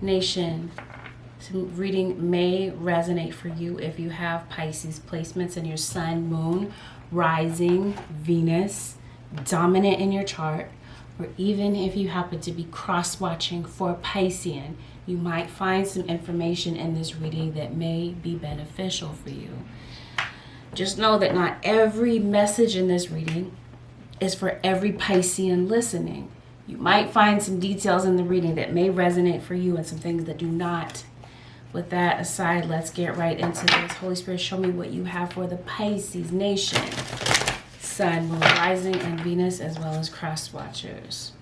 Nation, some reading may resonate for you if you have Pisces placements in your sun, moon, rising, Venus, dominant in your chart, or even if you happen to be cross-watching for Piscean, you might find some information in this reading that may be beneficial for you. Just know that not every message in this reading is for every Piscean listening. You might find some details in the reading that may resonate for you and some things that do not. With that aside, let's get right into this. Holy Spirit, show me what you have for the Pisces nation. Sun, Moon, Rising, and Venus, as well as cross watchers.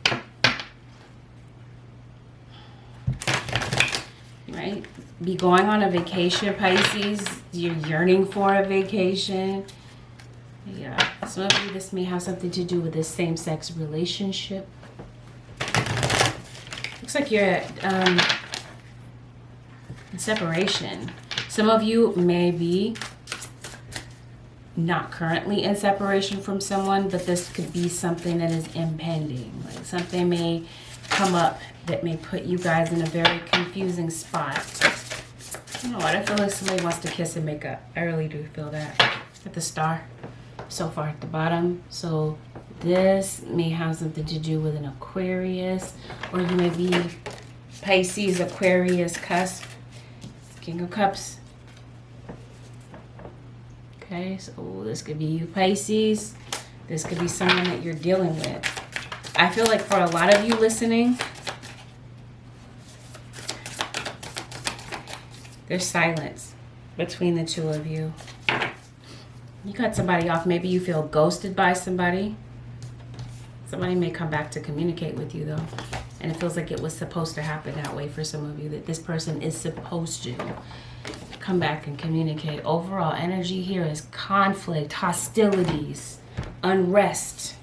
Right? Be going on a vacation, Pisces. You're yearning for a vacation. Yeah. Some of you, this may have something to do with this same-sex relationship. Looks like you're at separation. Some of you may be not currently in separation from someone, but this could be something that is impending. Like something may come up that may put you guys in a very confusing spot. You know what? I feel like somebody wants to kiss and make up. I really do feel that. At the star so far at the bottom. So this may have something to do with an Aquarius, or you may be Pisces, Aquarius cusp, King of Cups. Okay, so this could be you, Pisces. This could be someone that you're dealing with. I feel like for a lot of you listening, there's silence between the two of you. You cut somebody off. Maybe you feel ghosted by somebody. Somebody may come back to communicate with you, though. And it feels like it was supposed to happen that way for some of you, that this person is supposed to come back and communicate. Overall energy here is conflict, hostilities, unrest.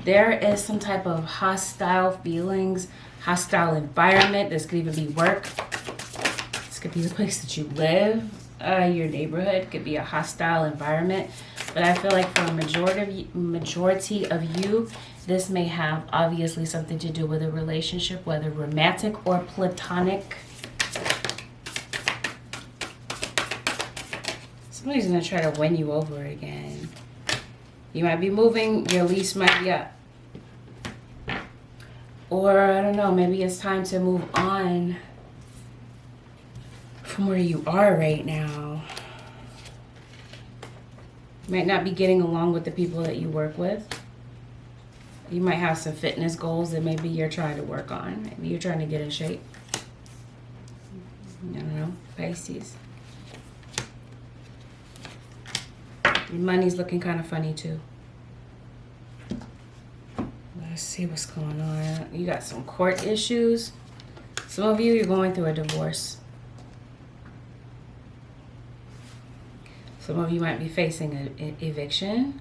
There is some type of hostile feelings, hostile environment. This could even be work. This could be the place that you live, your neighborhood. Could be a hostile environment. But I feel like for a majority of you, this may have obviously something to do with a relationship, whether romantic or platonic. Somebody's going to try to win you over again. You might be moving, your lease might be up. Or, I don't know, maybe it's time to move on from where you are right now. You might not be getting along with the people that you work with. You might have some fitness goals that maybe you're trying to work on. Maybe you're trying to get in shape. I don't know, Pisces. Your money's looking kind of funny too. Let's see what's going on. You got some court issues. Some of you, you're going through a divorce. Some of you might be facing an eviction.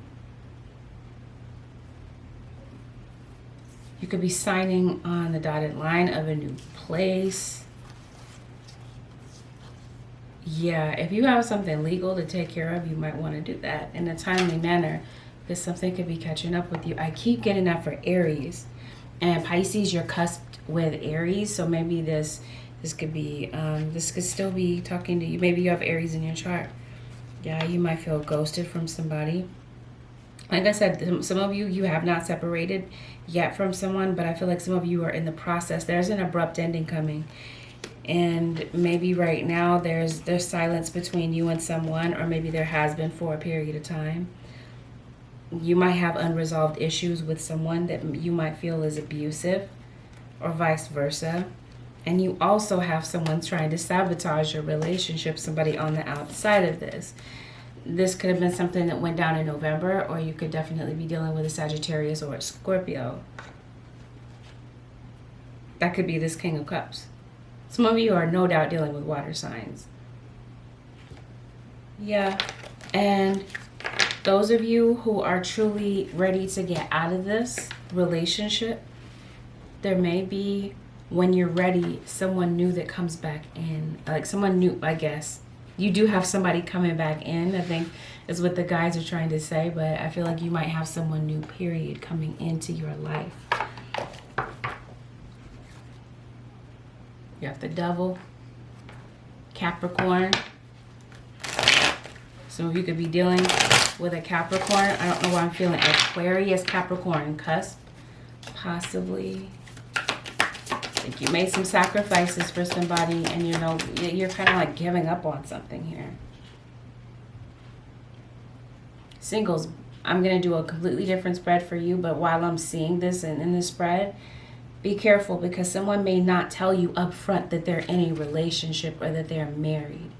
You could be signing on the dotted line of a new place. Yeah, if you have something legal to take care of, you might want to do that in a timely manner, because something could be catching up with you. I keep getting that for Aries. And Pisces, you're cusped with Aries, so maybe this could be, this could still be talking to you. Maybe you have Aries in your chart. Yeah, you might feel ghosted from somebody. Like I said, some of you, you have not separated yet from someone, but I feel like some of you are in the process. There's an abrupt ending coming. And maybe right now there's silence between you and someone, or maybe there has been for a period of time. You might have unresolved issues with someone that you might feel is abusive, or vice versa. And you also have someone trying to sabotage your relationship, somebody on the outside of this. This could have been something that went down in November, or you could definitely be dealing with a Sagittarius or a Scorpio. That could be this King of Cups. Some of you are no doubt dealing with water signs. Yeah, and those of you who are truly ready to get out of this relationship, there may be, when you're ready, someone new that comes back in. Like someone new, I guess. You do have somebody coming back in, I think is what the guys are trying to say, but I feel like you might have someone new, period, coming into your life. You have the Devil, Capricorn. Some of you could be dealing with a Capricorn. I don't know why I'm feeling Aquarius, Capricorn, cusp, possibly. I think you made some sacrifices for somebody, and you know, you're kind of like giving up on something here. Singles, I'm going to do a completely different spread for you, but while I'm seeing this and in this spread, be careful, because someone may not tell you up front that they're in a relationship or that they're married.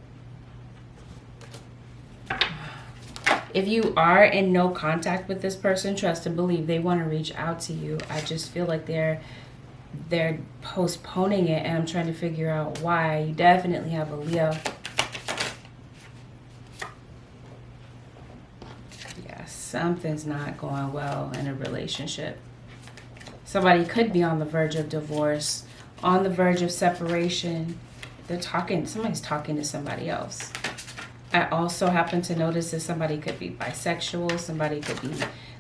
If you are in no contact with this person, trust and believe they want to reach out to you. I just feel like they're postponing it, and I'm trying to figure out why. You definitely have a Leo. Yeah, something's not going well in a relationship. Somebody could be on the verge of divorce, on the verge of separation. They're talking, somebody's talking to somebody else. I also happen to notice that somebody could be bisexual, somebody could be,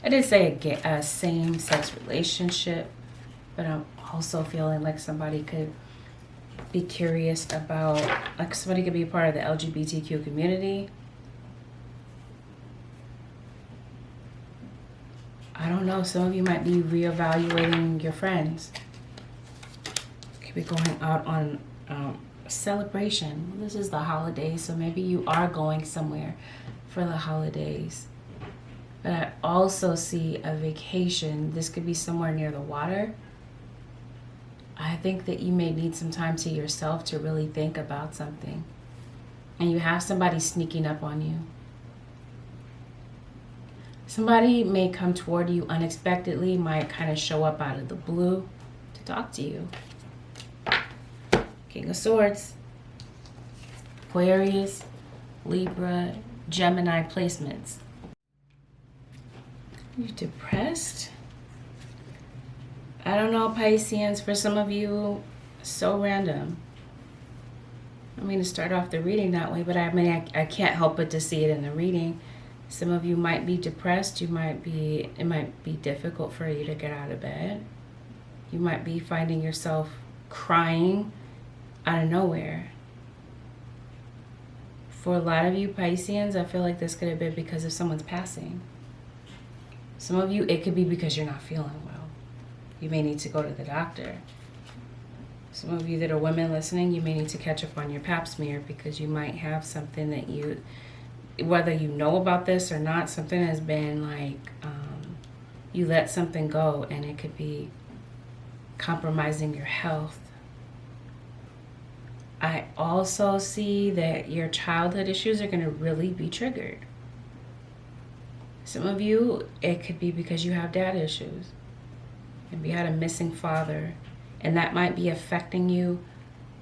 I did say a same-sex relationship, but I'm also feeling like somebody could be curious about, like somebody could be part of the LGBTQ community. I don't know, some of you might be reevaluating your friends. Could be going out on celebration. Well, this is the holidays, so maybe you are going somewhere for the holidays. But I also see a vacation. This could be somewhere near the water. I think that you may need some time to yourself to really think about something. And you have somebody sneaking up on you. Somebody may come toward you unexpectedly, might kind of show up out of the blue to talk to you. King of Swords, Aquarius, Libra, Gemini placements. You're depressed? I don't know, Pisceans, for some of you, so random. I mean to start off the reading that way, but I mean, I can't help but to see it in the reading. Some of you might be depressed. It might be difficult for you to get out of bed. You might be finding yourself crying out of nowhere. For a lot of you Pisceans, I feel like this could have been because of someone's passing. Some of you, it could be because you're not feeling well. You may need to go to the doctor. Some of you that are women listening, you may need to catch up on your pap smear, because you might have something that you, whether you know about this or not, something has been like, you let something go, and it could be compromising your health. I also see that your childhood issues are going to really be triggered. Some of you, it could be because you have dad issues. Maybe you had a missing father, and that might be affecting you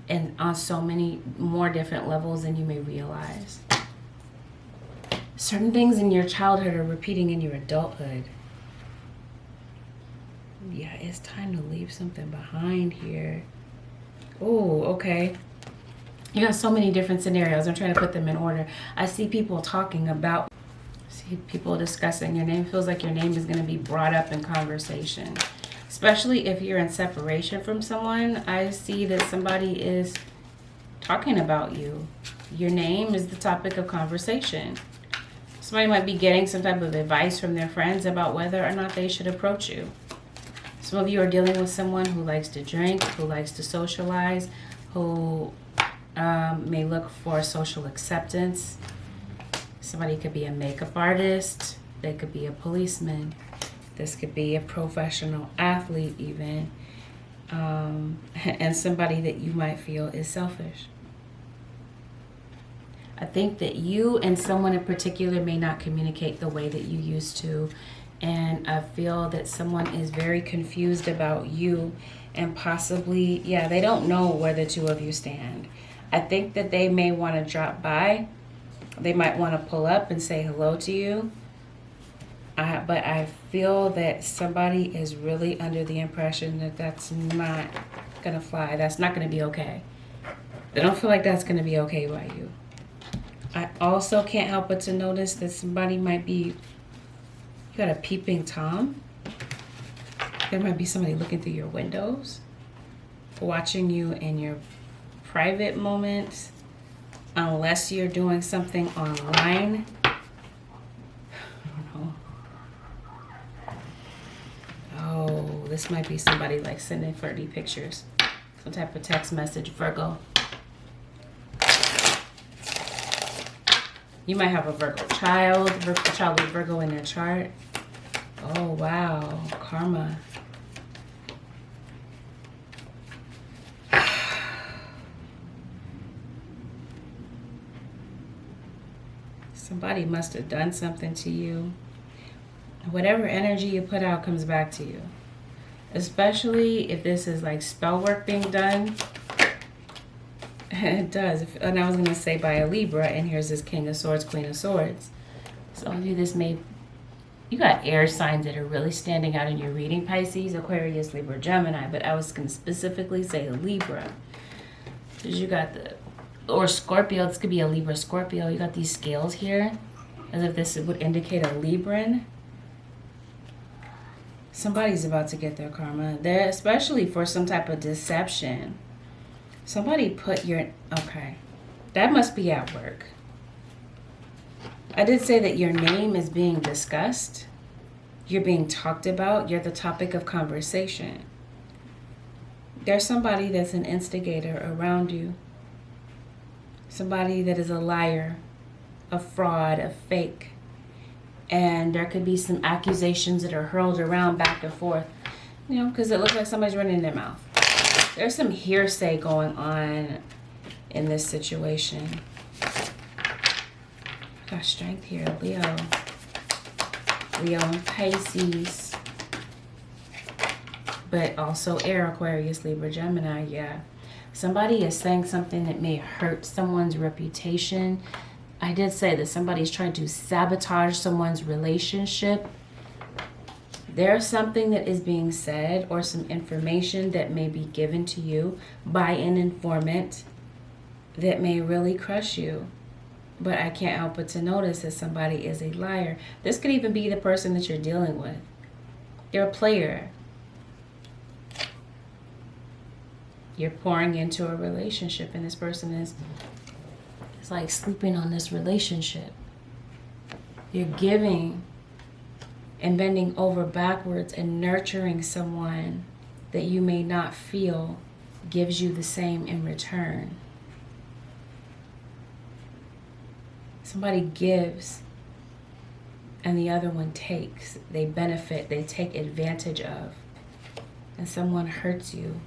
and on so many more different levels than you may realize. Certain things in your childhood are repeating in your adulthood. Yeah, it's time to leave something behind here. Oh, okay. You got so many different scenarios. I'm trying to put them in order. I see people talking about, see people discussing your name. Feels like your name is going to be brought up in conversation. Especially if you're in separation from someone, I see that somebody is talking about you. Your name is the topic of conversation. Somebody might be getting some type of advice from their friends about whether or not they should approach you. Some of you are dealing with someone who likes to drink, who likes to socialize, who may look for social acceptance. Somebody could be a makeup artist. They could be a policeman. This could be a professional athlete even. And somebody that you might feel is selfish. I think that you and someone in particular may not communicate the way that you used to. And I feel that someone is very confused about you, and possibly, yeah, they don't know where the two of you stand. I think that they may want to drop by. They might want to pull up and say hello to you. But I feel that somebody is really under the impression that that's not going to fly. That's not going to be okay. They don't feel like that's going to be okay by you. I also can't help but to notice that somebody might be, you got a peeping Tom. There might be somebody looking through your windows, watching you and your private moments unless you're doing something online. I don't know. Oh, this might be somebody like sending flirty pictures. Some type of text message, Virgo. You might have a Virgo child with Virgo in their chart. Oh, wow. Karma. Somebody must have done something to you. Whatever energy you put out comes back to you. Especially if this is like spell work being done. It does. And I was going to say by a Libra, and here's this King of Swords, Queen of Swords. Some of you, this may... You got air signs that are really standing out in your reading. Pisces, Aquarius, Libra, Gemini. But I was going to specifically say Libra. Because you got the... Or Scorpio. This could be a Libra, Scorpio. You got these scales here. As if this would indicate a Libran. Somebody's about to get their karma. They're especially for some type of deception. Somebody put your... Okay. That must be at work. I did say that your name is being discussed. You're being talked about. You're the topic of conversation. There's somebody that's an instigator around you. Somebody that is a liar, a fraud, a fake. And there could be some accusations that are hurled around back and forth. You know, because it looks like somebody's running their mouth. There's some hearsay going on in this situation. Got strength here, Leo. Leo and Pisces. But also air, Aquarius, Libra, Gemini, yeah. Somebody is saying something that may hurt someone's reputation. I did say that somebody's trying to sabotage someone's relationship. There's something that is being said or some information that may be given to you by an informant that may really crush you. But I can't help but to notice that somebody is a liar. This could even be the person that you're dealing with. They're a player. You're pouring into a relationship and this person is like sleeping on this relationship. You're giving and bending over backwards and nurturing someone that you may not feel gives you the same in return. Somebody gives and the other one takes. They benefit, they take advantage of. And someone hurts you.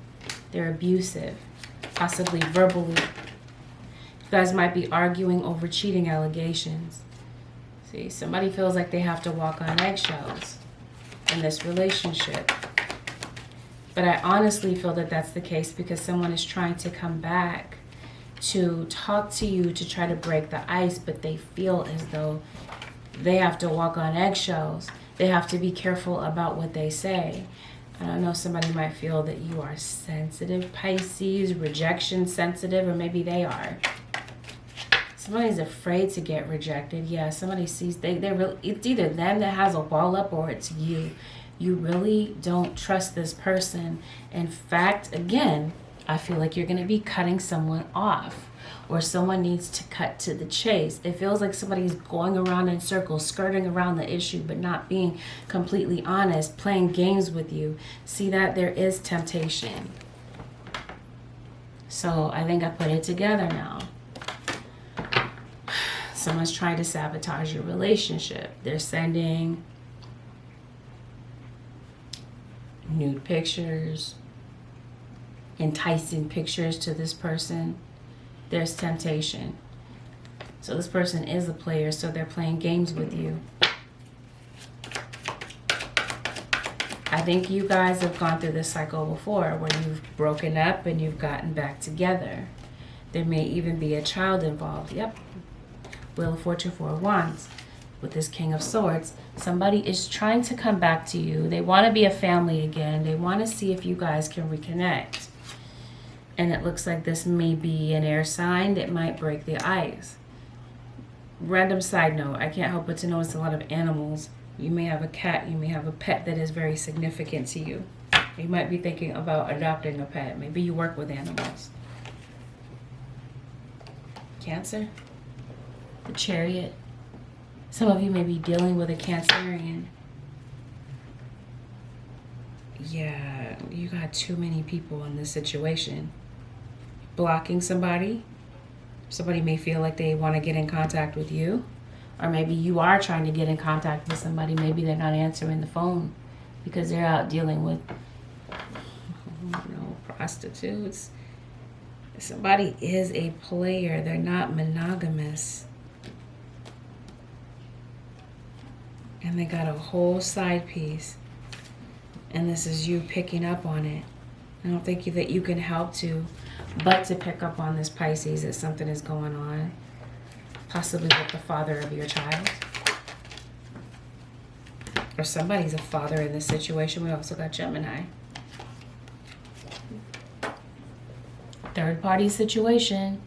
They're abusive, possibly verbally. You guys might be arguing over cheating allegations. See, somebody feels like they have to walk on eggshells in this relationship. But I honestly feel that that's the case because someone is trying to come back to talk to you to try to break the ice, but they feel as though they have to walk on eggshells. They have to be careful about what they say. I don't know, somebody might feel that you are sensitive, Pisces, rejection sensitive, or maybe they are. Somebody's afraid to get rejected. Yeah, somebody sees, it's either them that has a wall up or it's you. You really don't trust this person. In fact, again, I feel like you're going to be cutting someone off or someone needs to cut to the chase. It feels like somebody's going around in circles, skirting around the issue, but not being completely honest, playing games with you. See that? There is temptation. So I think I put it together now. Someone's trying to sabotage your relationship. They're sending nude pictures, enticing pictures to this person. There's temptation. So this person is a player, so they're playing games with you. I think you guys have gone through this cycle before where you've broken up and you've gotten back together. There may even be a child involved. Yep. Wheel of Fortune, Four of Wands. With this King of Swords, somebody is trying to come back to you. They want to be a family again. They want to see if you guys can reconnect. And it looks like this may be an air sign that might break the ice. Random side note, I can't help but to notice a lot of animals. You may have a cat, you may have a pet that is very significant to you. You might be thinking about adopting a pet. Maybe you work with animals. Cancer, the Chariot. Some of you may be dealing with a Cancerian. Yeah, you got too many people in this situation. Blocking somebody. Somebody may feel like they want to get in contact with you. Or maybe you are trying to get in contact with somebody. Maybe they're not answering the phone because they're out dealing with, prostitutes. Somebody is a player. They're not monogamous. And they got a whole side piece. And this is you picking up on it. I don't think that you can help but to pick up on this, Pisces, that something is going on. Possibly with the father of your child. Or somebody's a father in this situation. We also got Gemini. Third party situation.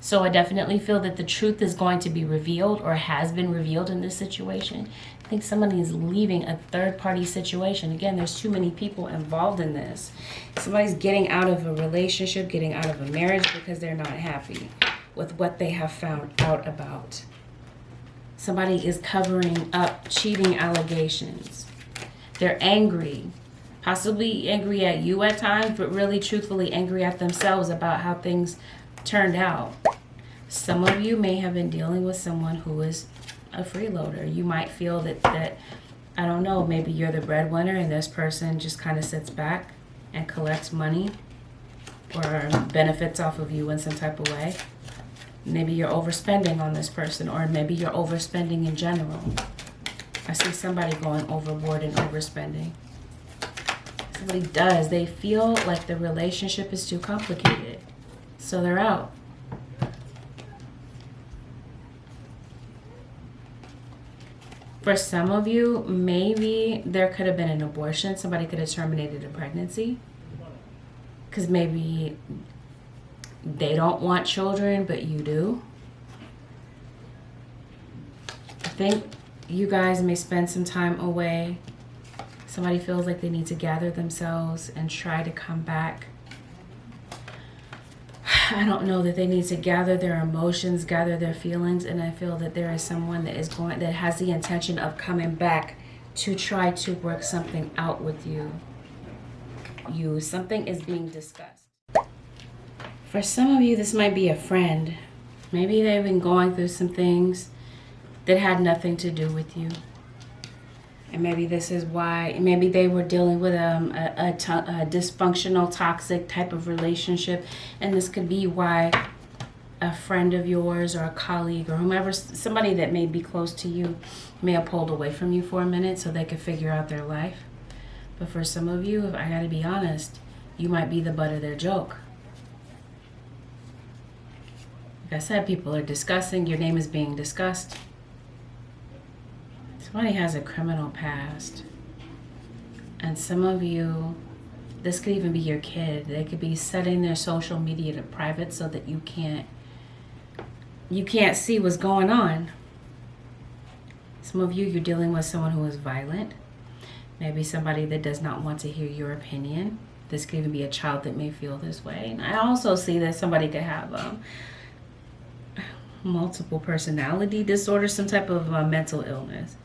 So I definitely feel that the truth is going to be revealed or has been revealed in this situation. I think somebody is leaving a third party situation. Again, there's too many people involved in this. Somebody's getting out of a relationship, getting out of a marriage because they're not happy with what they have found out about. Somebody is covering up cheating allegations. They're angry. Possibly angry at you at times, but really truthfully angry at themselves about how things turned out. Some of you may have been dealing with someone who is a freeloader. You might feel that I don't know, maybe you're the breadwinner and this person just kind of sits back and collects money or benefits off of you in some type of way. Maybe you're overspending on this person, or maybe you're overspending in general. I see somebody going overboard and overspending. Somebody does. They feel like the relationship is too complicated. So they're out. For some of you, maybe there could have been an abortion. Somebody could have terminated a pregnancy. Because maybe they don't want children, but you do. I think you guys may spend some time away. Somebody feels like they need to gather themselves and try to come back. I don't know that they need to gather their emotions, gather their feelings, and I feel that there is someone that has the intention of coming back to try to work something out with you. Something is being discussed. For some of you, this might be a friend. Maybe they've been going through some things that had nothing to do with you. And maybe this is why, maybe they were dealing with a dysfunctional, toxic type of relationship. And this could be why a friend of yours or a colleague or whomever, somebody that may be close to you, may have pulled away from you for a minute so they could figure out their life. But for some of you, I gotta be honest, you might be the butt of their joke. Like I said, people are discussing, your name is being discussed. Somebody has a criminal past. And some of you, this could even be your kid. They could be setting their social media to private so that you can't see what's going on. Some of you, you're dealing with someone who is violent. Maybe somebody that does not want to hear your opinion. This could even be a child that may feel this way. And I also see that somebody could have multiple personality disorder, some type of mental illness.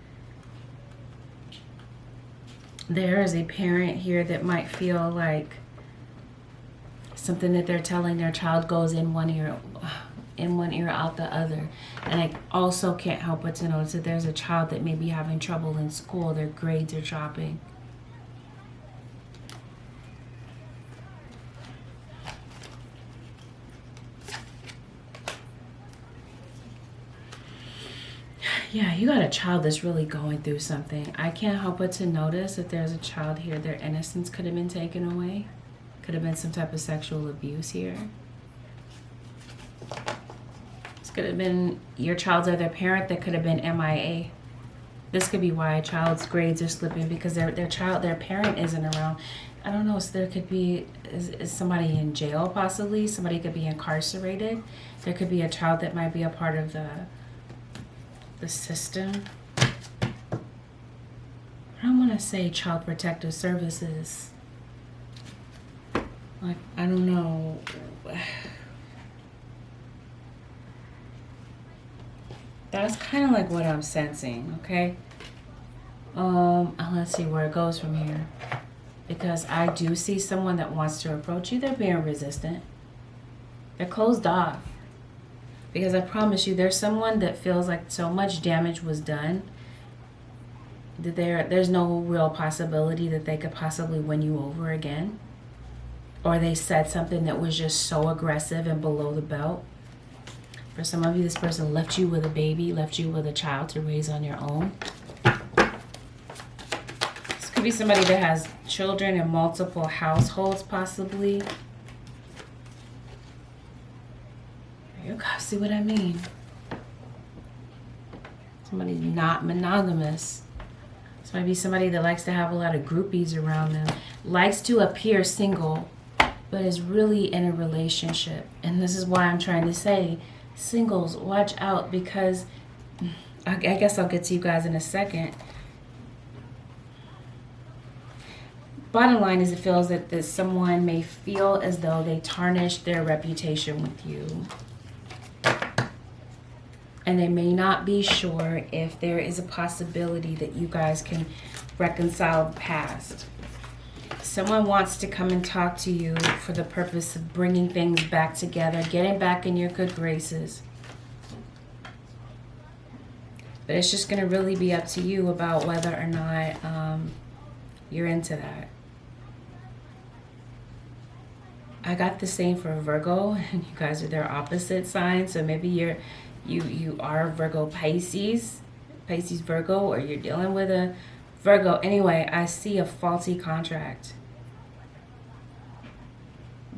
There is a parent here that might feel like something that they're telling their child goes in one ear out the other. And I also can't help but to notice that there's a child that may be having trouble in school. Their grades are dropping. Yeah, you got a child that's really going through something. I can't help but to notice that there's a child here. Their innocence could have been taken away. Could have been some type of sexual abuse here. This could have been your child's other parent that could have been MIA. This could be why a child's grades are slipping, because their parent isn't around. I don't know, so there could be is somebody in jail possibly. Somebody could be incarcerated. There could be a child that might be a part of the system. I don't want to say child protective services. Like, I don't know. That's kind of like what I'm sensing, okay? Let's see where it goes from here. Because I do see someone that wants to approach you. They're being resistant. They're closed off. Because I promise you, there's someone that feels like so much damage was done that there's no real possibility that they could possibly win you over again. Or they said something that was just so aggressive and below the belt. For some of you, this person left you with a baby, left you with a child to raise on your own. This could be somebody that has children in multiple households, possibly. You guys see what I mean? Somebody's not monogamous. This might be somebody that likes to have a lot of groupies around them. Likes to appear single, but is really in a relationship. And this is why I'm trying to say, singles, watch out, because I guess I'll get to you guys in a second. Bottom line is, it feels that someone may feel as though they tarnished their reputation with you. And they may not be sure if there is a possibility that you guys can reconcile the past. Someone wants to come and talk to you for the purpose of bringing things back together, getting back in your good graces. But it's just going to really be up to you about whether or not you're into that. I got the same for Virgo, and you guys are their opposite sign. So maybe you are Virgo Pisces Virgo, or you're dealing with a Virgo. Anyway, I see a faulty contract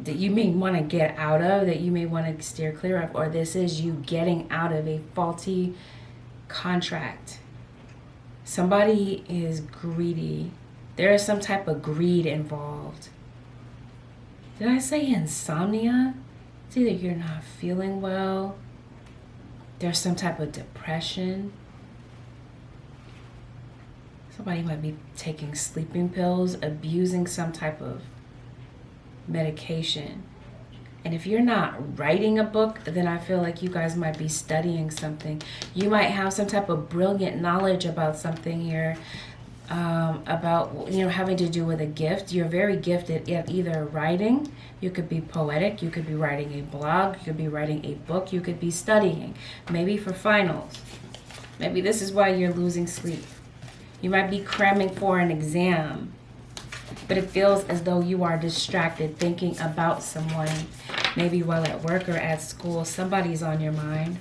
that you may want to get out of, that you may want to steer clear of, or this is you getting out of a faulty contract. Somebody is greedy. There is some type of greed involved. Did I say insomnia? It's either you're not feeling well, there's some type of depression. Somebody might be taking sleeping pills, abusing some type of medication. And if you're not writing a book, then I feel like you guys might be studying something. You might have some type of brilliant knowledge about something here, about, having to do with a gift. You're very gifted at either writing, you could be poetic, you could be writing a blog, you could be writing a book, you could be studying, maybe for finals. Maybe this is why you're losing sleep. You might be cramming for an exam, but it feels as though you are distracted thinking about someone, maybe while at work or at school. Somebody's on your mind.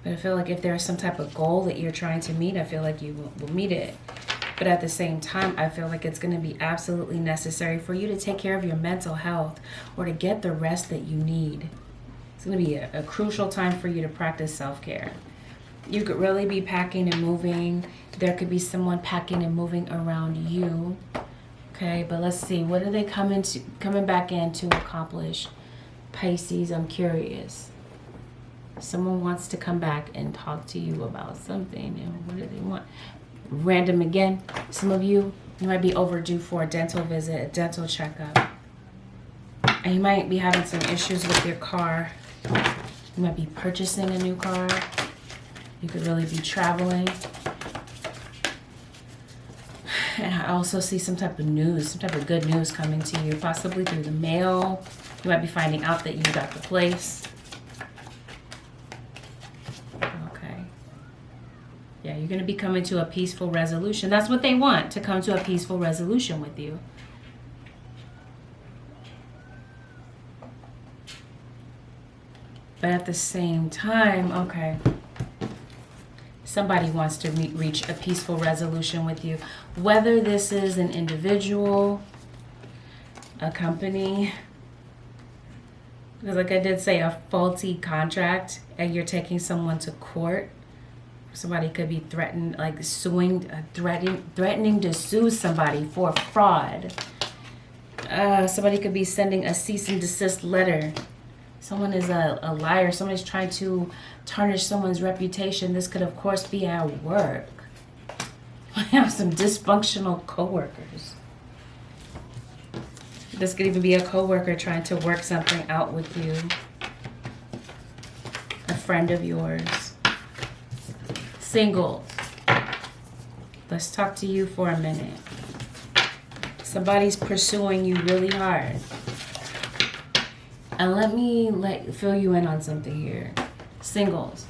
But I feel like if there's some type of goal that you're trying to meet, I feel like you will meet it. But at the same time, I feel like it's going to be absolutely necessary for you to take care of your mental health, or to get the rest that you need. It's going to be a crucial time for you to practice self-care. You could really be packing and moving. There could be someone packing and moving around you. Okay, but let's see. What are they coming back in to accomplish? Pisces, I'm curious. Someone wants to come back and talk to you about something. What do they want? Random again. Some of you might be overdue for a dental visit, a dental checkup. And you might be having some issues with your car. You might be purchasing a new car. You could really be traveling. And I also see some type of news, some type of good news coming to you, possibly through the mail. You might be finding out that you got the place. Okay. Yeah, you're going to be coming to a peaceful resolution. That's what they want, to come to a peaceful resolution with you. But at the same time, okay, somebody wants to reach a peaceful resolution with you. Whether this is an individual, a company, because like I did say, a faulty contract, and you're taking someone to court. Somebody could be threatened, like threatening to sue somebody for fraud. Somebody could be sending a cease and desist letter. Someone is a liar. Somebody's trying to tarnish someone's reputation. This could, of course, be at work. I have some dysfunctional coworkers. This could even be a coworker trying to work something out with you. friend of yours. Singles. Let's talk to you for a minute. Somebody's pursuing you really hard. And let me fill you in on something here. Singles.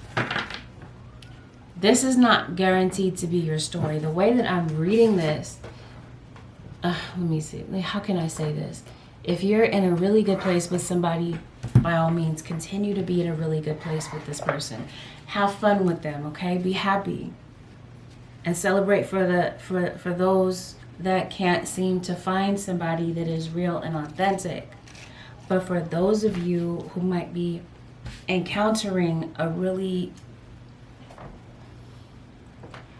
This is not guaranteed to be your story. The way that I'm reading this, let me see. How can I say this? If you're in a really good place with somebody, by all means, continue to be in a really good place with this person. Have fun with them, okay? Be happy. And celebrate for those that can't seem to find somebody that is real and authentic. But for those of you who might be encountering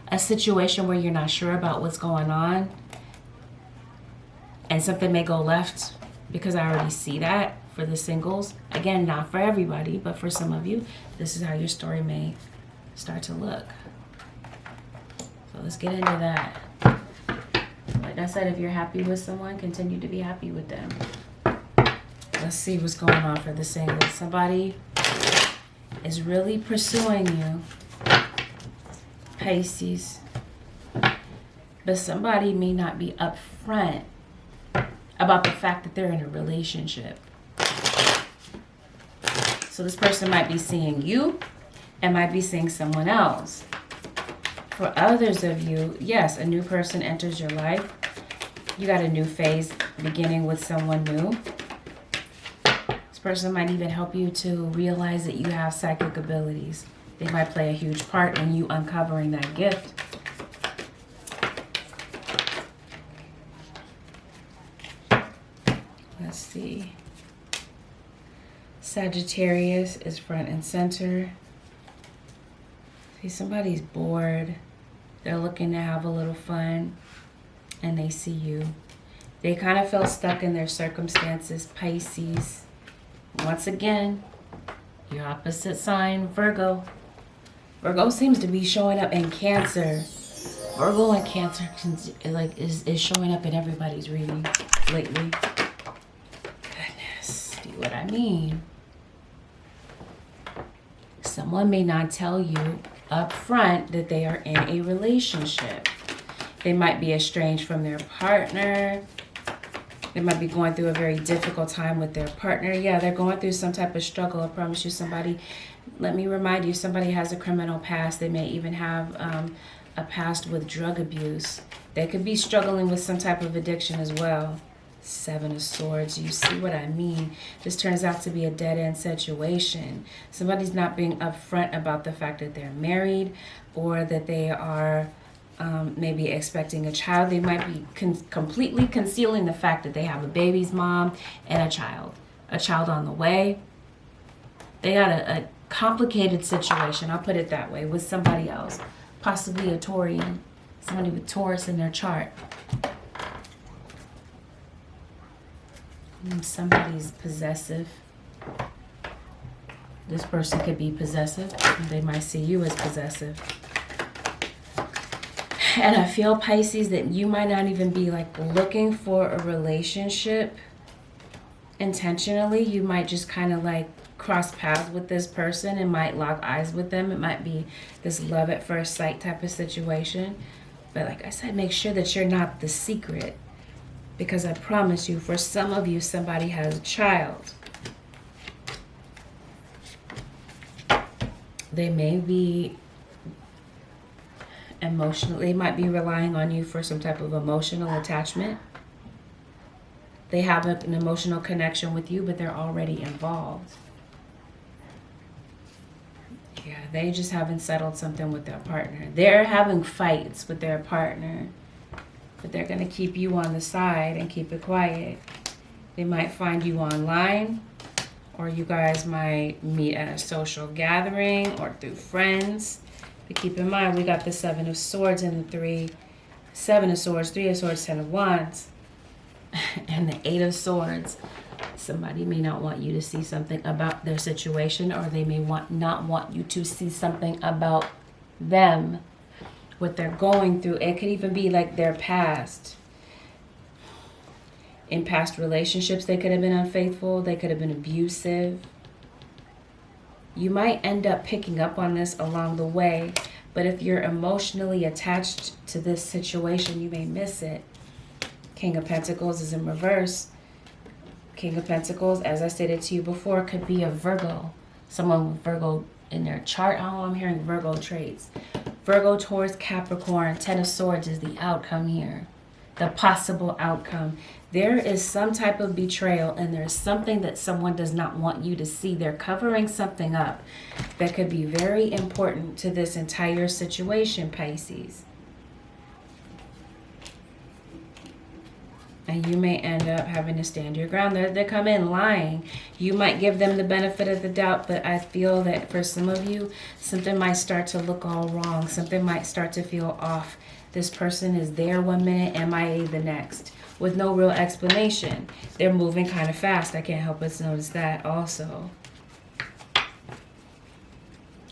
a situation where you're not sure about what's going on, and something may go left, because I already see that for the singles. Again, not for everybody, but for some of you, this is how your story may start to look. So let's get into that. Like I said, if you're happy with someone, continue to be happy with them. Let's see what's going on for the singles. Somebody is really pursuing you, Pisces, but somebody may not be upfront about the fact that they're in a relationship. So this person might be seeing you and might be seeing someone else. For others of you, yes, a new person enters your life. You got a new phase beginning with someone new. This person might even help you to realize that you have psychic abilities. They might play a huge part in you uncovering that gift. Let's see. Sagittarius is front and center. See, somebody's bored. They're looking to have a little fun, and they see you. They kind of feel stuck in their circumstances, Pisces. Once again, your opposite sign, Virgo. Virgo seems to be showing up in Cancer. Virgo and Cancer is showing up in everybody's reading lately. Goodness, see what I mean? Someone may not tell you up front that they are in a relationship. They might be estranged from their partner. They might be going through a very difficult time with their partner. Yeah, they're going through some type of struggle. I promise you, let me remind you, somebody has a criminal past. They may even have a past with drug abuse. They could be struggling with some type of addiction as well. Seven of Swords, you see what I mean? This turns out to be a dead-end situation. Somebody's not being upfront about the fact that they're married, or that they are maybe expecting a child. They might be completely concealing the fact that they have a baby's mom and a child on the way. They got a complicated situation, I'll put it that way, with somebody else, possibly a Taurian, somebody with Taurus in their chart. Somebody's possessive. This person could be possessive. They might see you as possessive. And I feel, Pisces, that you might not even be looking for a relationship intentionally. You might just kind of cross paths with this person and might lock eyes with them. It might be this love at first sight type of situation. But like I said, make sure that you're not the secret. Because I promise you, for some of you, somebody has a child. They may be emotionally, they might be relying on you for some type of emotional attachment. They have an emotional connection with you, but they're already involved. Yeah, they just haven't settled something with their partner. They're having fights with their partner, but they're going to keep you on the side and keep it quiet. They might find you online, or you guys might meet at a social gathering or through friends. But keep in mind, we got the Seven of Swords and the Seven of Swords, Three of Swords, Ten of Wands, and the Eight of Swords. Somebody may not want you to see something about their situation, or they may not want you to see something about them, what they're going through. It could even be their past. In past relationships, they could have been unfaithful. They could have been abusive. You might end up picking up on this along the way, but if you're emotionally attached to this situation, you may miss it. King of Pentacles is in reverse. King of Pentacles, as I stated to you before, could be a Virgo. Someone with Virgo in their chart. Oh, I'm hearing Virgo traits. Virgo, Taurus, Capricorn, Ten of Swords is the outcome here. The possible outcome. There is some type of betrayal, and there's something that someone does not want you to see. They're covering something up that could be very important to this entire situation, Pisces. And you may end up having to stand your ground. They come in lying. You might give them the benefit of the doubt, but I feel that for some of you, something might start to look all wrong. Something might start to feel off. This person is there one minute, MIA the next, with no real explanation. They're moving kind of fast. I can't help but notice that also.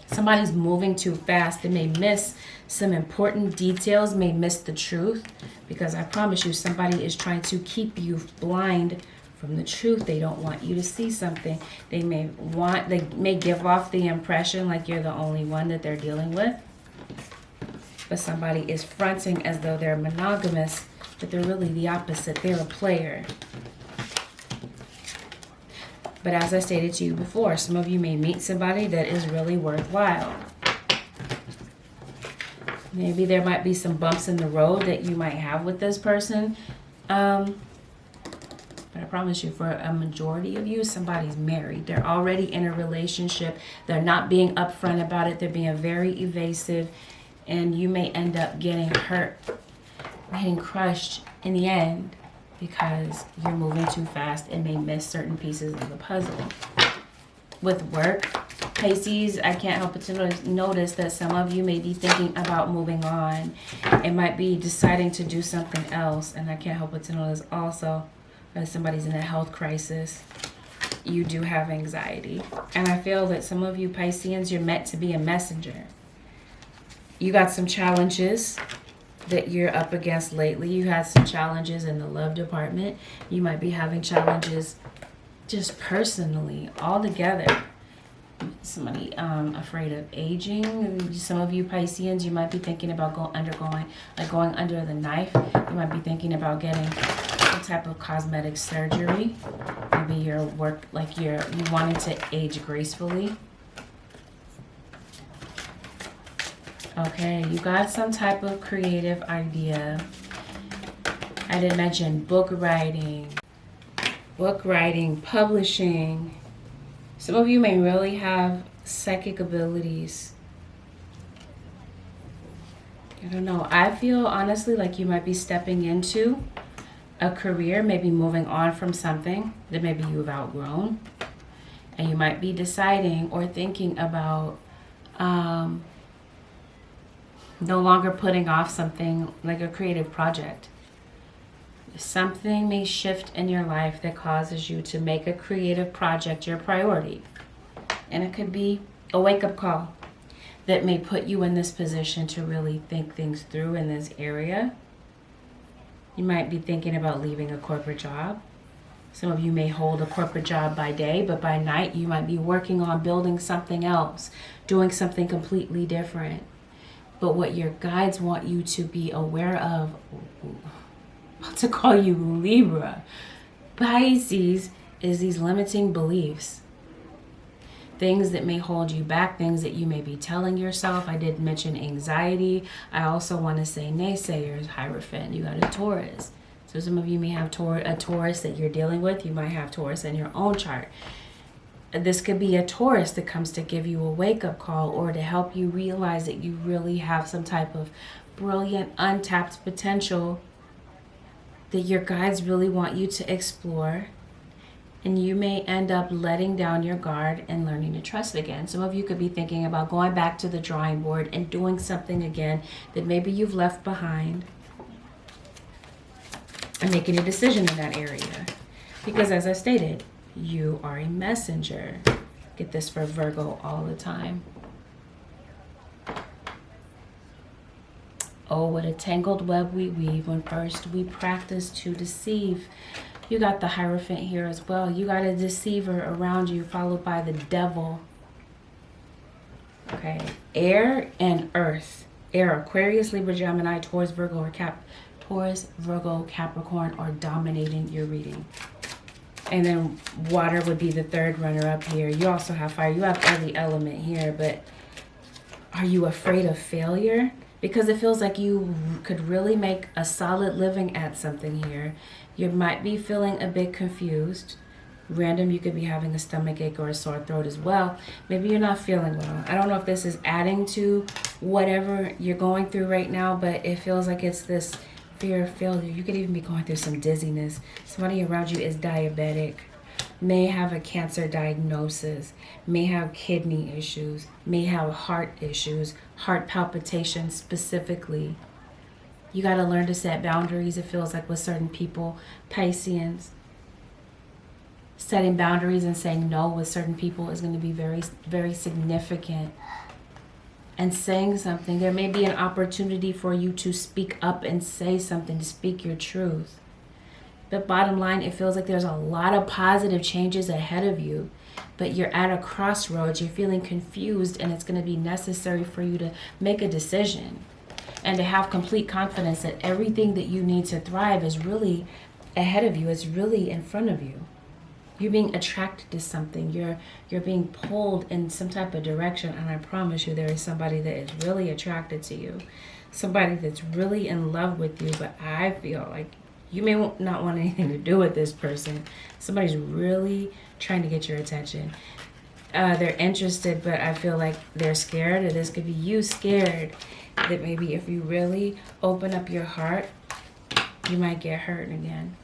Somebody's moving too fast. They may miss some important details, may miss the truth, because I promise you somebody is trying to keep you blind from the truth. They don't want you to see something. They may give off the impression like you're the only one that they're dealing with, but somebody is fronting as though they're monogamous, but they're really the opposite. They're a player. But as I stated to you before, some of you may meet somebody that is really worthwhile. Maybe there might be some bumps in the road that you might have with this person. But I promise you, for a majority of you, somebody's married. They're already in a relationship. They're not being upfront about it. They're being very evasive. And you may end up getting hurt, getting crushed in the end, because you're moving too fast and may miss certain pieces of the puzzle. With work, Pisces, I can't help but to notice that some of you may be thinking about moving on. It might be deciding to do something else. And I can't help but to notice also that somebody's in a health crisis. You do have anxiety. And I feel that some of you Pisceans, you're meant to be a messenger. You got some challenges that you're up against lately. You had some challenges in the love department. You might be having challenges just personally, all together. Somebody afraid of aging. Some of you Pisceans, you might be thinking about going under the knife. You might be thinking about getting some type of cosmetic surgery. Maybe your work, like you wanting to age gracefully. Okay, you got some type of creative idea. I did mention book writing, publishing. Some of you may really have psychic abilities. I don't know. I feel honestly like you might be stepping into a career, maybe moving on from something that maybe you've outgrown. And you might be deciding or thinking about no longer putting off something like a creative project. Something may shift in your life that causes you to make a creative project your priority. And it could be a wake-up call that may put you in this position to really think things through in this area. You might be thinking about leaving a corporate job. Some of you may hold a corporate job by day, but by night you might be working on building something else, doing something completely different. But what your guides want you to be aware of, to call you Libra, Pisces, is these limiting beliefs. Things that may hold you back, things that you may be telling yourself. I did mention anxiety. I also want to say naysayers, Hierophant. You got a Taurus. So some of you may have a Taurus that you're dealing with. You might have Taurus in your own chart. This could be a Taurus that comes to give you a wake-up call or to help you realize that you really have some type of brilliant, untapped potential that your guides really want you to explore. And you may end up letting down your guard and learning to trust again. Some of you could be thinking about going back to the drawing board and doing something again that maybe you've left behind, and making a decision in that area. Because as I stated, you are a messenger. Get this for Virgo all the time. Oh, what a tangled web we weave when first we practice to deceive. You got the Hierophant here as well. You got a deceiver around you, followed by the devil. Okay, air and earth. Air, Aquarius, Libra, Gemini, Taurus, Virgo, or Capricorn are dominating your reading. And then water would be the third runner up here. You also have fire. You have every element here, but are you afraid of failure? Because it feels like you could really make a solid living at something here. You might be feeling a bit confused. Random, you could be having a stomach ache or a sore throat as well. Maybe you're not feeling well. I don't know if this is adding to whatever you're going through right now, but it feels like it's this fear of failure. You could even be going through some dizziness. Somebody around you is diabetic, may have a cancer diagnosis, may have kidney issues, may have heart issues, heart palpitations specifically. You got to learn to set boundaries, it feels like, with certain people. Pisceans, setting boundaries and saying no with certain people is going to be very, very significant. And saying something, there may be an opportunity for you to speak up and say something, to speak your truth. But bottom line, it feels like there's a lot of positive changes ahead of you, but you're at a crossroads, you're feeling confused, and it's going to be necessary for you to make a decision and to have complete confidence that everything that you need to thrive is really ahead of you, it's really in front of you. You're being attracted to something. You're being pulled in some type of direction. And I promise you, there is somebody that is really attracted to you. Somebody that's really in love with you. But I feel like you may not want anything to do with this person. Somebody's really trying to get your attention. They're interested, but I feel like they're scared. Or this could be you scared that maybe if you really open up your heart, you might get hurt again.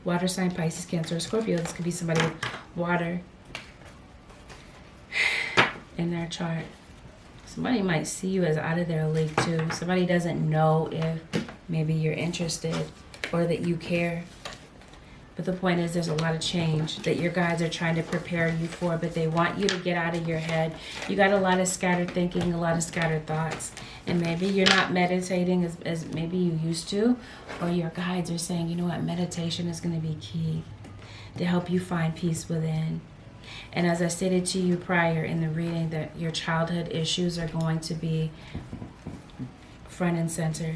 Water sign, Pisces, Cancer, or Scorpio. This could be somebody with water in their chart. Somebody might see you as out of their league too. Somebody doesn't know if maybe you're interested or that you care. But the point is, there's a lot of change that your guides are trying to prepare you for, but they want you to get out of your head. You got a lot of scattered thinking, a lot of scattered thoughts. And maybe you're not meditating as maybe you used to, or your guides are saying, you know what, meditation is going to be key to help you find peace within. And as I stated to you prior in the reading, that your childhood issues are going to be front and center.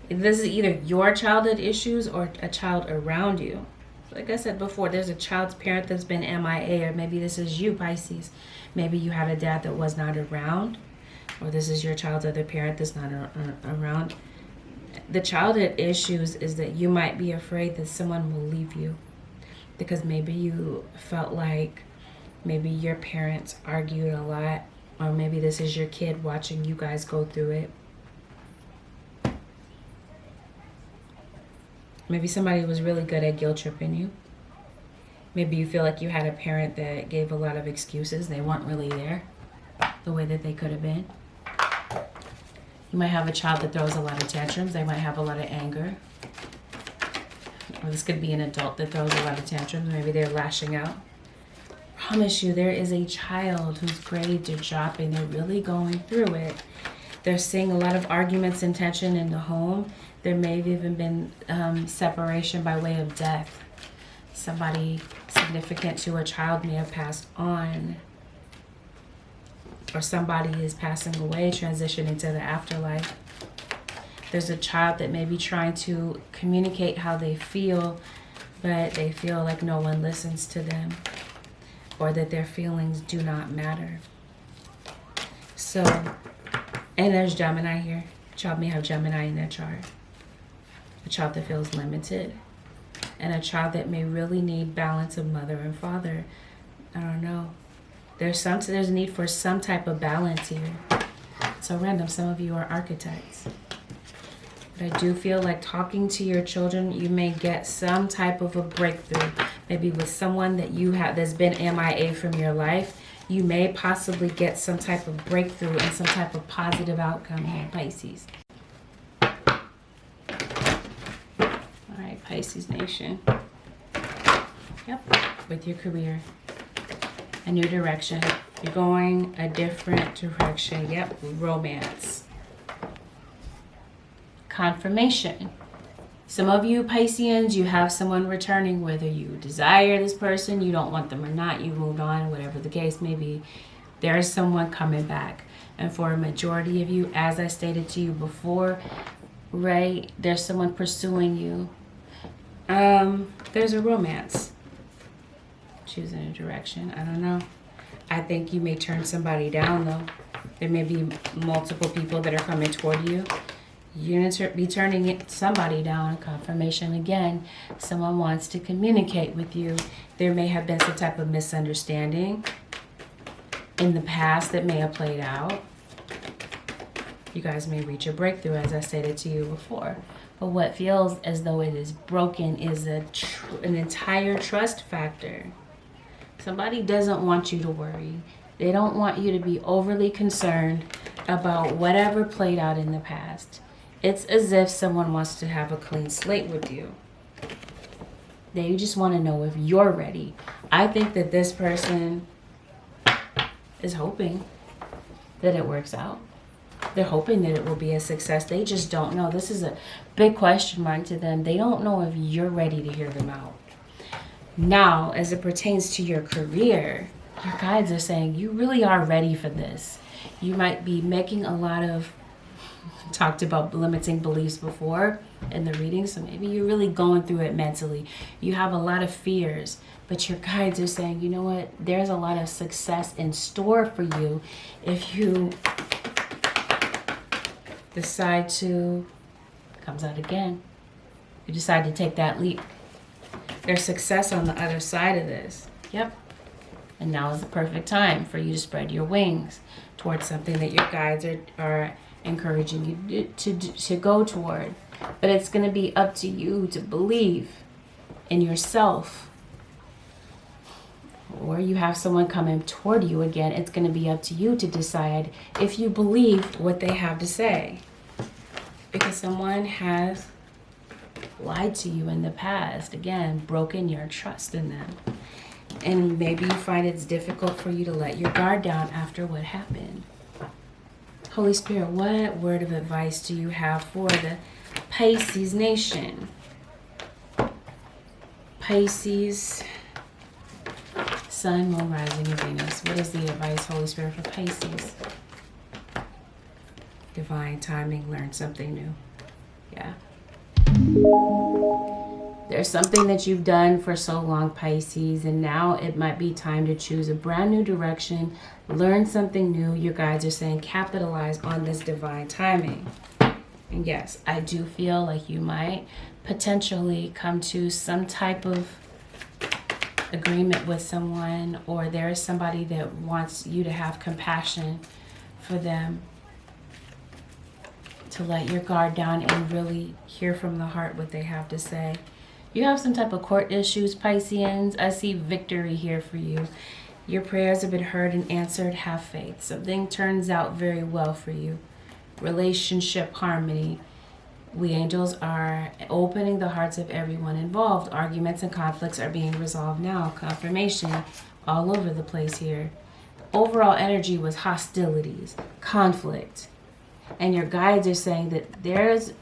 This is either your childhood issues or a child around you. Like I said before, there's a child's parent that's been MIA, or maybe this is you, Pisces. Maybe you had a dad that was not around, or this is your child's other parent that's not around. The childhood issues is that you might be afraid that someone will leave you because maybe you felt like maybe your parents argued a lot, or maybe this is your kid watching you guys go through it. Maybe somebody was really good at guilt tripping you. Maybe you feel like you had a parent that gave a lot of excuses. They weren't really there the way that they could have been. You might have a child that throws a lot of tantrums. They might have a lot of anger. Or this could be an adult that throws a lot of tantrums. Maybe they're lashing out. I promise you, there is a child whose grades are dropping. They're really going through it. They're seeing a lot of arguments and tension in the home. There may have even been separation by way of death. Somebody significant to a child may have passed on. Or somebody is passing away, transitioning to the afterlife. There's a child that may be trying to communicate how they feel, but they feel like no one listens to them, or that their feelings do not matter. So, and there's Gemini here. A child may have Gemini in their chart. A child that feels limited, and a child that may really need balance of mother and father. I don't know. There's a need for some type of balance here. So random, some of you are architects. But I do feel like talking to your children, you may get some type of a breakthrough. Maybe with someone that you have that's been MIA from your life, you may possibly get some type of breakthrough and some type of positive outcome here, Pisces. All right, Pisces Nation. Yep, with your career. A new direction. You're going a different direction. Yep, romance. Confirmation. Some of you Pisceans, you have someone returning, whether you desire this person, you don't want them or not, you moved on, whatever the case may be. There is someone coming back. And for a majority of you, as I stated to you before, right, there's someone pursuing you. There's a romance. Choosing a direction. I don't know. I think you may turn somebody down, though. There may be multiple people that are coming toward you. You're going to be turning somebody down. Confirmation again. Someone wants to communicate with you. There may have been some type of misunderstanding in the past that may have played out. You guys may reach a breakthrough, as I stated to you before. But what feels as though it is broken is an entire trust factor. Somebody doesn't want you to worry. They don't want you to be overly concerned about whatever played out in the past. It's as if someone wants to have a clean slate with you. They just want to know if you're ready. I think that this person is hoping that it works out. They're hoping that it will be a success. They just don't know. This is a big question mark to them. They don't know if you're ready to hear them out. Now, as it pertains to your career, your guides are saying you really are ready for this. You might be making a lot of, talked about limiting beliefs before in the reading, so maybe you're really going through it mentally. You have a lot of fears, but your guides are saying, you know what, there's a lot of success in store for you if you decide to, comes out again, you decide to take that leap. There's success on the other side of this. Yep. And now is the perfect time for you to spread your wings towards something that your guides are encouraging you to go toward. But it's going to be up to you to believe in yourself. Or you have someone coming toward you again. It's going to be up to you to decide if you believe what they have to say. Because someone has lied to you in the past. Again, broken your trust in them. And maybe you find it's difficult for you to let your guard down after what happened. Holy Spirit, what word of advice do you have for the Pisces nation? Pisces, Sun, Moon, Rising, and Venus. What is the advice, Holy Spirit, for Pisces? Divine timing, learn something new. Yeah. There's something that you've done for so long, Pisces, and now it might be time to choose a brand new direction, learn something new. Your guides are saying capitalize on this divine timing. And yes, I do feel like you might potentially come to some type of agreement with someone, or there is somebody that wants you to have compassion for them, to let your guard down and really hear from the heart what they have to say. You have some type of court issues, Pisceans. I see victory here for you. Your prayers have been heard and answered. Have faith. Something turns out very well for you. Relationship harmony. We angels are opening the hearts of everyone involved. Arguments and conflicts are being resolved now. Confirmation all over the place here. Overall energy was hostilities, conflict. And your guides are saying that there's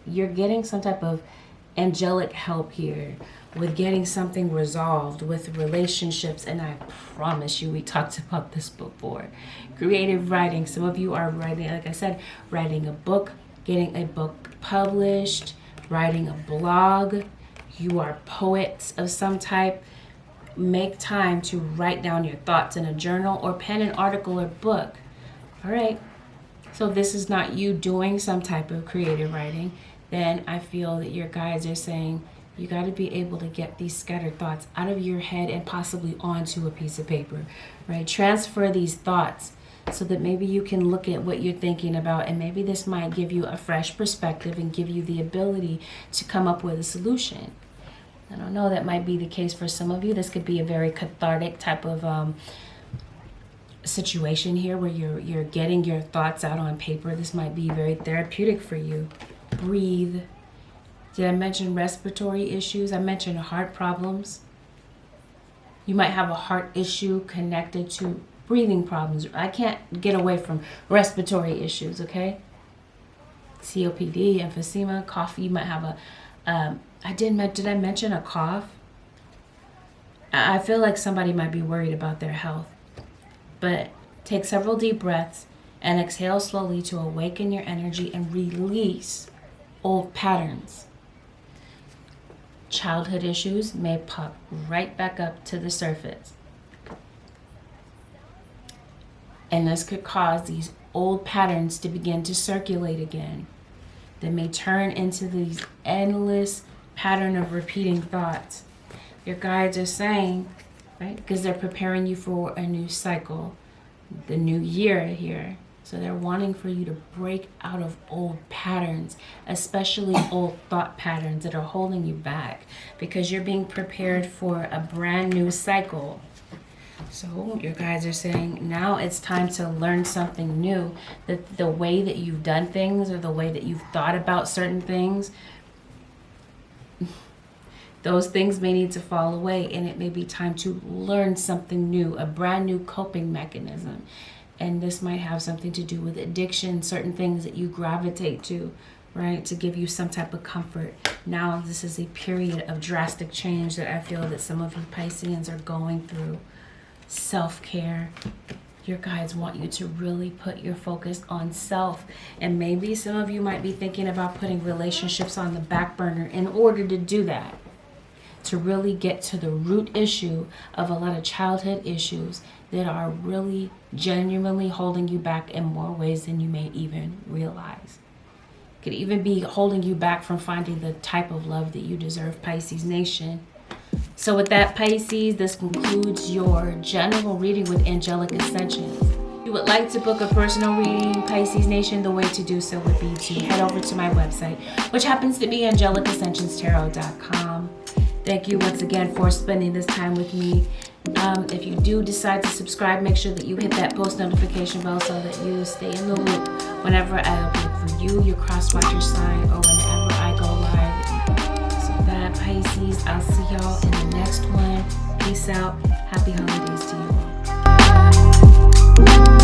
you're getting some type of angelic help here with getting something resolved with relationships. And I promise you, we talked about this before. Creative writing. Some of you are writing, like I said, writing a book, getting a book published, writing a blog. You are poets of some type. Make time to write down your thoughts in a journal or pen an article or book. All right. So this is not you doing some type of creative writing. Then I feel that your guides are saying you got to be able to get these scattered thoughts out of your head and possibly onto a piece of paper, right? Transfer these thoughts so that maybe you can look at what you're thinking about, and maybe this might give you a fresh perspective and give you the ability to come up with a solution. I don't know, that might be the case for some of you. This could be a very cathartic type of situation here where you're getting your thoughts out on paper. This might be very therapeutic for you. Breathe. Did I mention respiratory issues? I mentioned heart problems. You might have a heart issue connected to breathing problems. I can't get away from respiratory issues, okay? COPD, emphysema, cough. You might have did I mention a cough? I feel like somebody might be worried about their health. But take several deep breaths and exhale slowly to awaken your energy and release old patterns. Childhood issues may pop right back up to the surface. And this could cause these old patterns to begin to circulate again. They may turn into these endless pattern of repeating thoughts. Your guides are saying, right, because they're preparing you for a new cycle, the new year here. So they're wanting for you to break out of old patterns, especially old thought patterns that are holding you back, because you're being prepared for a brand new cycle. So your guides are saying now it's time to learn something new. That the way that you've done things or the way that you've thought about certain things, those things may need to fall away, and it may be time to learn something new, a brand new coping mechanism. And this might have something to do with addiction, certain things that you gravitate to, right, to give you some type of comfort. Now this is a period of drastic change that I feel that some of you Pisceans are going through. Self-care. Your guides want you to really put your focus on self. And maybe some of you might be thinking about putting relationships on the back burner in order to do that, to really get to the root issue of a lot of childhood issues that are really genuinely holding you back in more ways than you may even realize. Could even be holding you back from finding the type of love that you deserve, Pisces Nation. So with that, Pisces, this concludes your general reading with angelic ascensions. If you would like to book a personal reading, Pisces Nation, the way to do so would be to head over to my website, which happens to be angelicascensionstarot.com. Thank you once again for spending this time with me. If you do decide to subscribe, make sure that you hit that post notification bell so that you stay in the loop whenever I upload for you, your crosswatcher sign, or whenever I go live. So that, Pisces, I'll see y'all in the next one. Peace out. Happy holidays to you all.